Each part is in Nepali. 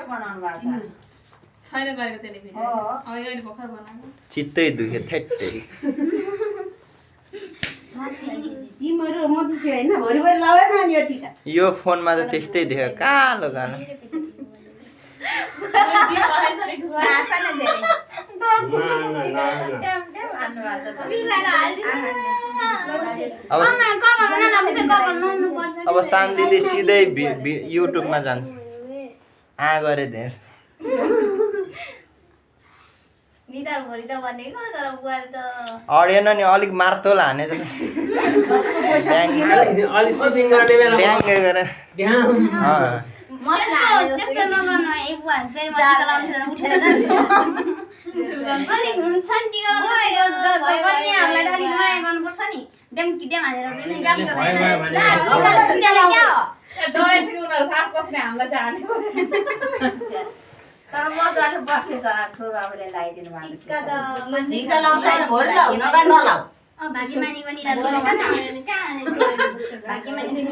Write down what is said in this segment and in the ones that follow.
भिडियो बनाउनु भएको छ छैन गरेको त्यसले भिडियो अब अहिले भर्खर बनाएको चित्तै दुख्यो थेट्टै तिमीहरू म त हैन भरि लावेन नि यतिका यो फोनमा त त्यस्तै देख्यो कालो कालो अब शान्तिले सिधै युट्युबमा जान्छ गरे धेर अडिएन नि अलिक मार्तोल हाने त्यस्तो नगर्नु एक बुवा फेरि म टिका लाउनु उठेर जान्छु अनि हुन्छ नि टिका लाउनु कन्याहरूलाई त अलिक माया गर्नुपर्छ नि डेम किडेम हालेर पनि गाली तर म त बस्ने जरा ठुलो बाबुले लगाइदिनु भएको टिका लाउँछ भरि लाउ नभए नलाउ भाग्यमानी पनि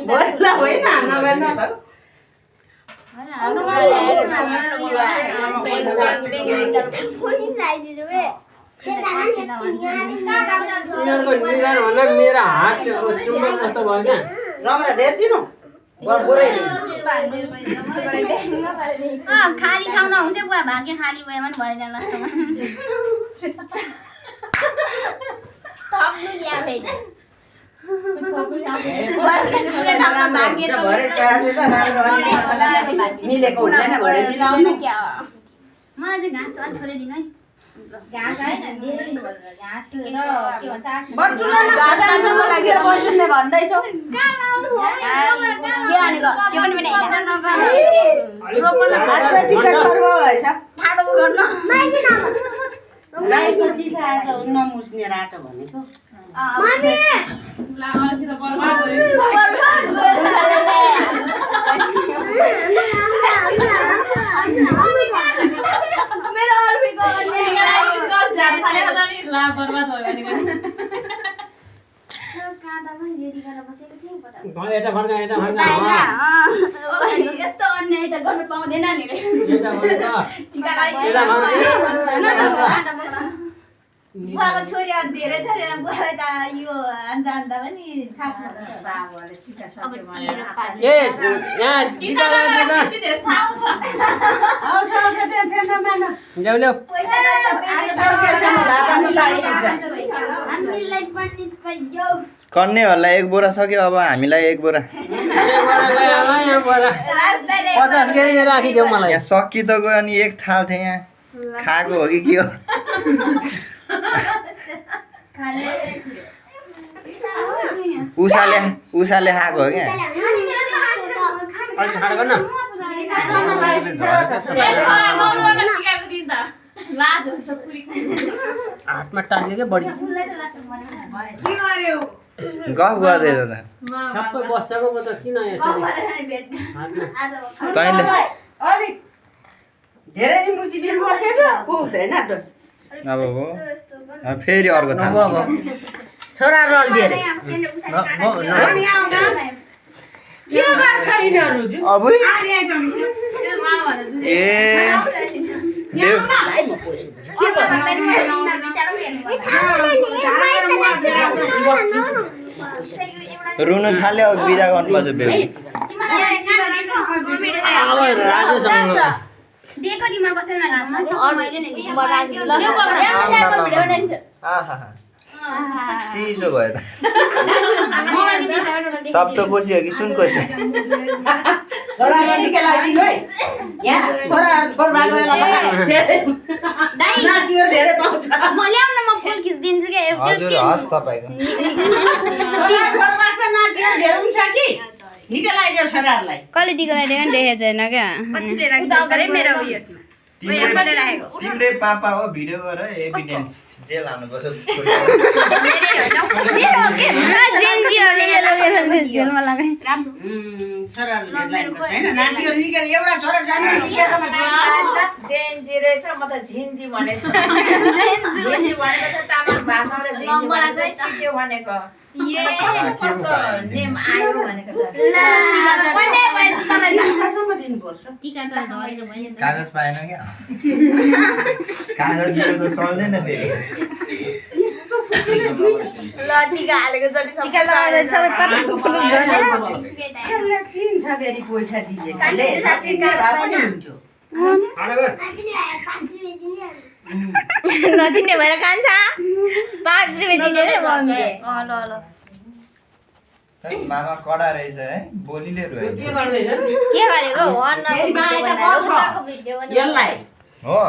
भरि लाउ होइन नभए नलाउ मेरो हात चुम्बक जस्तो भयो क्या रमरा ढेर दिनु पुरै खाली ठाउँ नहुन्छ बुवा भाग्य खाली भयो भने भरे जान लास्टमा थप्नु ल्या फेरि मिलेको हुँदैन भरे मिलाउनु मलाई चाहिँ घाँस अलिक थोरै दिनु है घाँस होइन धेरै दिनुपर्छ घाँस र के भन्छ घाँससम्म लागेर बस्ने भन्दैछौ के भनेको के पनि टिकट पर्व भएछ ठाडो गर्नु राईको टिका आज नमुस्ने राटो भनेको यता फर्का यस्तो अन्याय त गर्नु पाउँदैन नि बुवाको छोरीहरू धेरै छ बुवालाई त यो अन्त पनि कन्नेहरूलाई एक बोरा सक्यो अब हामीलाई एक बोरा 50 केजी राखिदेऊ मलाई यहाँ सकि त गयो अनि एक थाल थियो यहाँ खाएको हो कि के हो उषाले खाएको हो क्या हातमा टाल्यो क्या बढी गफ गर्दैछ त सबै बसेको त किन यसरी तैँले अलिक धेरै नि मुची दिन फर्केछ पुग्दैन अब हो फेरि अर्को थाल छोरा रल दिएर अनि आउँदा के गर्छ यिनीहरू अब ए रुनु थाल्यो अब बिदा गर्नुपर्छ बेहुली चिसो भयो त सप्तो कोसी हो कि सुन कोसी छोराले निकै लागिदिनु है यहाँ छोरा छोरा नातिहरू धेरै पाउँछ म ल्याउन म फुल खिच्दिन्छु के हजुर हस् तपाईँको छोरा छोरा छ नातिहरू धेरै हुन्छ कि निकै लाग्यो छोराहरूलाई कहिले टिका लगाइदिएको नि देखेको छैन क्या तिम्रै पापा हो भिडियो गर एभिडेन्स जेल हाल्नुपर्छ जेलमा लगाएँ छोराहरूले नातिहरू निकै एउटा छोरा जानु जेन्जी रहेछ म त झिन्जी भनेछु झिन्जी भनेको चाहिँ तामाङ भाषाबाट झिन्जी भनेको चाहिँ सिक्यो भनेको कस्तो नेम आयो भनेको त कागज पाएन क्या कागज दिएर त चल्दैन फेरि ल टिका हालेको चोटि टिका लगाएर सबै कता यसलाई चिन्छ फेरि पैसा दिँदैछले टिका भए पनि हुन्छ नदिने भएर खान्छ 5 रुपैयाँ दिने रे मम्मीले ल ल मामा कडा रहेछ है बोलीले रोयो के गर्दैछ के गरेको हो अन्नको फेरि माया त गर्छ। भिडियो यसलाई हो